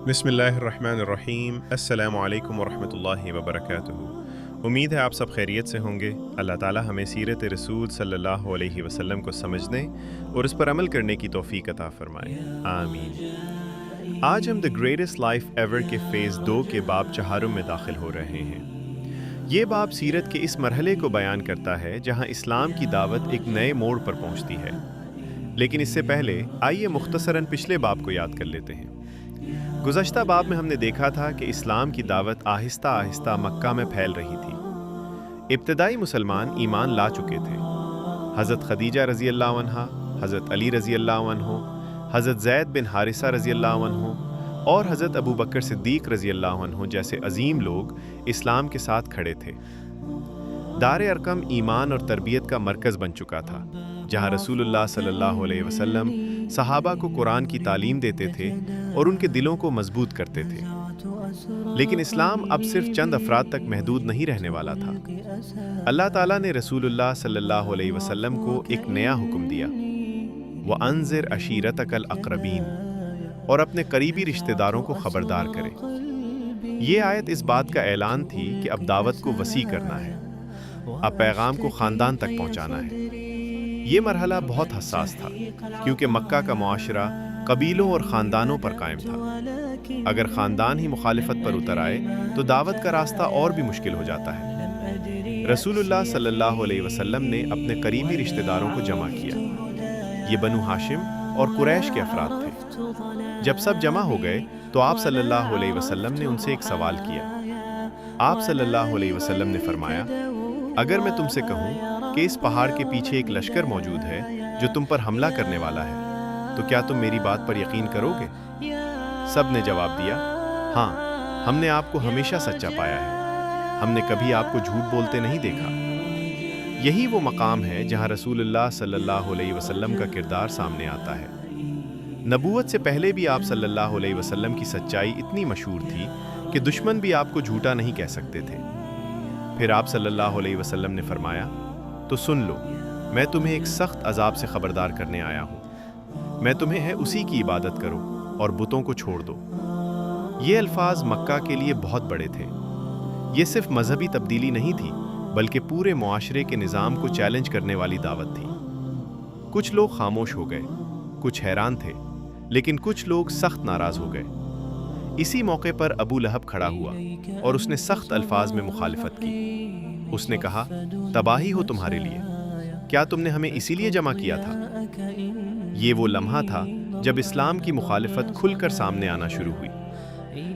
बिस्मिल्लाहिर्रहमानिर्रहीम। अस्सलामु अलैकुम वरहमतुल्लाहि वबरकातुहू। उम्मीद है आप सब खैरियत से होंगे। अल्लाह ताला हमें सीरत रसूल सल्लल्लाहु अलैहि वसल्लम को समझने और इस पर अमल करने की तौफीक अता फरमाए, आमीन। आज हम द ग्रेटेस्ट लाइफ एवर के फ़ेज़ 2 के बाब चहारुम में दाखिल हो रहे हैं। ये बाब सीरत के इस मरहले को बयान करता है जहाँ इस्लाम की दावत एक नए मोड़ पर पहुँचती है। लेकिन इससे पहले आइए मुख्तसरन पिछले बाब को याद कर लेते हैं। गुज़श्ता बाब में हमने देखा था कि इस्लाम की दावत आहिस्ता आहिस्ता मक्का में फैल रही थी। इब्तदाई मुसलमान ईमान ला चुके थे। हज़रत खदीजा रज़ी अल्लाह अन्हा, हज़रत अली रज़ी अल्लाह अन्हु, हज़रत ज़ैद बिन हारिसा रज़ी अल्लाह अन्हु और हज़रत अबू बकर सिद्दीक़ रज़ी अल्लाह अन्हु जैसे अजीम लोग इस्लाम के साथ खड़े थे। दार अरकम ईमान और तरबियत का मरकज़ बन चुका था, जहाँ रसूलुल्लाह सल्लल्लाहु अलैहि वसल्लम सहाबा को कुरान की तालीम देते थे और उनके दिलों को मजबूत करते थे। लेकिन इस्लाम अब सिर्फ चंद अफराद तक महदूद नहीं रहने वाला था। अल्लाह ताला ने रसूलुल्लाह सल्लल्लाहु अलैहि वसल्लम को एक नया हुक्म दिया, वअन्ज़िर अशीरतकल अक़रबीन, और अपने करीबी रिश्तेदारों को खबरदार करें। ये आयत इस बात का ऐलान थी कि अब दावत को वसी करना है, अब पैगाम को ख़ानदान तक पहुँचाना है। ये मरहला बहुत हसास था, क्योंकि मक्का का मुआशरा कबीलों और ख़ानदानों पर कायम था। अगर ख़ानदान ही मुखालिफत पर उतर आए तो दावत का रास्ता और भी मुश्किल हो जाता है। रसूलुल्लाह सल्लल्लाहु अलैहि वसल्लम ने अपने करीबी रिश्तेदारों को जमा किया। ये बनु हाशिम और कुरैश के अफराद थे। जब सब जमा हो गए तो आप सल्लल्लाहु अलैहि वसल्लम ने उनसे एक सवाल किया। आप सल्लल्लाहु अलैहि वसल्लम ने फरमाया, अगर मैं तुमसे कहूँ कि इस पहाड़ के पीछे एक लश्कर मौजूद है जो तुम पर हमला करने वाला है, तो क्या तुम मेरी बात पर यकीन करोगे? सब ने जवाब दिया, हाँ, हमने आपको हमेशा सच्चा पाया है, हमने कभी आपको झूठ बोलते नहीं देखा। यही वो मकाम है जहाँ रसूलुल्लाह सल्लल्लाहु अलैहि वसल्लम का किरदार सामने आता है। नबूवत से पहले भी आप सल्लल्लाहु अलैहि वसल्लम की सच्चाई इतनी मशहूर थी कि दुश्मन भी आपको झूठा नहीं कह सकते थे। फिर आप सल्लल्लाहु अलैहि वसल्लम ने फरमाया, तो सुन लो, मैं तुम्हें एक सख्त अजाब से खबरदार करने आया हूँ। मैं तुम्हें है उसी की इबादत करो और बुतों को छोड़ दो। ये अल्फाज मक्का के लिए बहुत बड़े थे। ये सिर्फ मजहबी तब्दीली नहीं थी, बल्कि पूरे मुआशरे के निज़ाम को चैलेंज करने वाली दावत थी। कुछ लोग खामोश हो गए, कुछ हैरान थे, लेकिन कुछ लोग सख्त नाराज़ हो गए। इसी मौके पर अबू लहब खड़ा हुआ और उसने सख्त अल्फाज में मुखालिफत की। उसने कहा, तबाही हो तुम्हारे लिए, क्या तुमने हमें इसीलिए जमा किया था? ये वो लम्हा था जब इस्लाम की मुखालिफत खुलकर सामने आना शुरू हुई।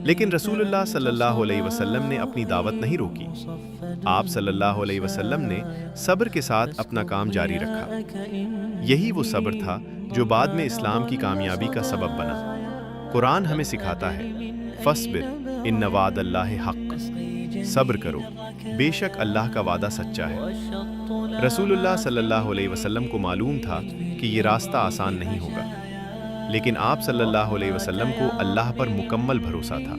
लेकिन रसूलुल्लाह सल्लल्लाहु अलैहि वसल्लम ने अपनी दावत नहीं रोकी। आप सल्लल्लाहु अलैहि वसल्लम ने सब्र के साथ अपना काम जारी रखा। यही वो सब्र था जो बाद में इस्लाम की कामयाबी का सबब बना। कुरान हमें सिखाता है, फस्बिर इन्न वादल्लाहि हक़, सब्र करो, बेशक अल्लाह का वादा सच्चा है। रसूलुल्लाह सल्लल्लाहु अलैहि वसल्लम को मालूम था कि ये रास्ता आसान नहीं होगा, लेकिन आप सल्लल्लाहु अलैहि वसल्लम को अल्लाह पर मुकम्मल भरोसा था।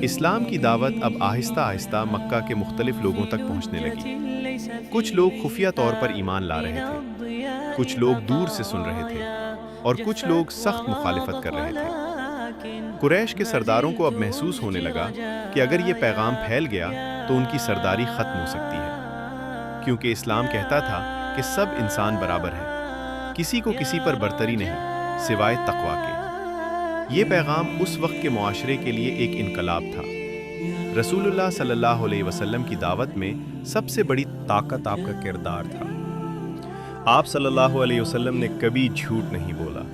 इस्लाम की दावत अब आहिस्ता आहिस्ता मक्का के मुख्तलिफ लोगों तक पहुंचने लगी। कुछ लोग खुफिया तौर पर ईमान ला रहे थे, कुछ लोग दूर से सुन रहे थे और कुछ लोग सख्त मुखालिफत कर रहे थे। कुरैश के सरदारों को अब महसूस होने लगा कि अगर ये पैगाम फैल गया तो उनकी सरदारी ख़त्म हो सकती है, क्योंकि इस्लाम कहता था कि सब इंसान बराबर हैं, किसी को किसी पर बरतरी नहीं सिवाय तक़वा के। ये पैगाम उस वक्त के मुआशरे के लिए एक इनकलाब था। रसूलुल्लाह सल्लल्लाहु अलैहि वसल्लम की दावत में सबसे बड़ी ताकत आपका किरदार था। आप सल्लल्लाहु अलैहि वसल्लम ने कभी झूठ नहीं बोला,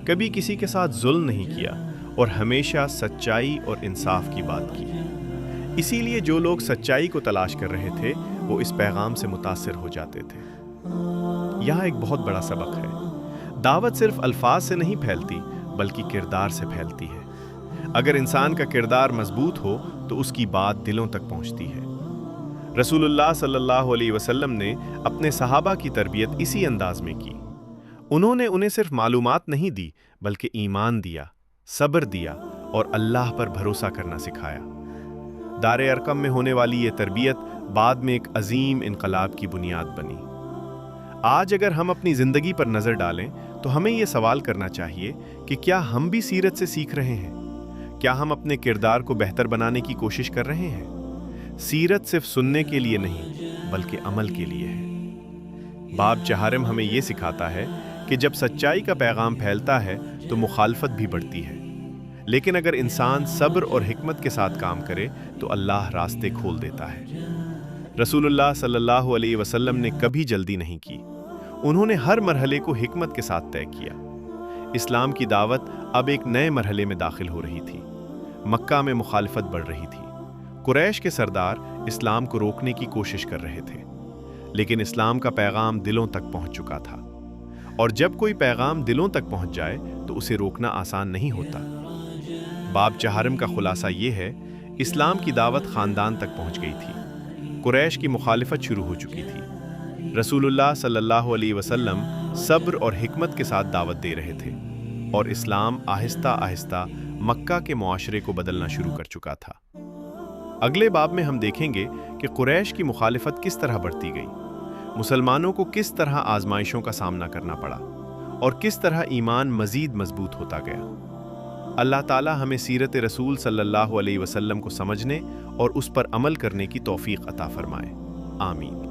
कभी किसी के साथ जुल्म नहीं किया और हमेशा सच्चाई और इंसाफ की बात की। इसीलिए जो लोग सच्चाई को तलाश कर रहे थे वो इस पैगाम से मुतासिर हो जाते थे। यहाँ एक बहुत बड़ा सबक है, दावत सिर्फ अल्फाज से नहीं फैलती बल्कि किरदार से फैलती है। अगर इंसान का किरदार मजबूत हो तो उसकी बात दिलों तक पहुँचती है। रसूलुल्लाह सल्लल्लाहु अलैहि वसल्लम ने अपने सहाबा की तरबियत इसी अंदाज में की। उन्होंने उन्हें सिर्फ मालूमात नहीं दी बल्कि ईमान दिया, सब्र दिया और अल्लाह पर भरोसा करना सिखाया। दारे अरकम में होने वाली ये तरबियत बाद में एक अजीम इनकलाब की बुनियाद बनी। आज अगर हम अपनी ज़िंदगी पर नज़र डालें तो हमें ये सवाल करना चाहिए कि क्या हम भी सीरत से सीख रहे हैं? क्या हम अपने किरदार को बेहतर बनाने की कोशिश कर रहे हैं? सीरत सिर्फ सुनने के लिए नहीं, बल्कि अमल के लिए है। बाब चहारम हमें ये सिखाता है कि जब सच्चाई का पैगाम फैलता है तो मुखालफत भी बढ़ती है, लेकिन अगर इंसान सब्र और हिकमत के साथ काम करे तो अल्लाह रास्ते खोल देता है। रसूलुल्लाह सल्लल्लाहु अलैहि वसल्लम ने कभी जल्दी नहीं की। उन्होंने हर मरहले को हिकमत के साथ तय किया। इस्लाम की दावत अब एक नए मरहले में दाखिल हो रही थी। मक्का में मुखालफत बढ़ रही थी। कुरैश के सरदार इस्लाम को रोकने की कोशिश कर रहे थे, लेकिन इस्लाम का पैगाम दिलों तक पहुंच चुका था, और जब कोई पैगाम दिलों तक पहुंच जाए तो उसे रोकना आसान नहीं होता। बाब चहारम का खुलासा ये है, इस्लाम की दावत खानदान तक पहुंच गई थी। कुरैश की मुखालिफत शुरू हो चुकी थी। रसूलुल्लाह सल्लल्लाहु अलैहि वसल्लम सब्र और हिकमत के साथ दावत दे रहे थे, और इस्लाम आहिस्ता आहिस्ता मक्का के मुआशरे को बदलना शुरू कर चुका था। अगले बाब में हम देखेंगे कि कुरैश की मुखालिफत किस तरह बढ़ती गई, मुसलमानों को किस तरह आजमाइशों का सामना करना पड़ा, और किस तरह ईमान मजीद मजबूत होता गया। अल्लाह ताला हमें सीरत रसूल सल्लल्लाहु अलैहि वसल्लम को समझने और उस पर अमल करने की तौफीक अता फरमाए। आमीन।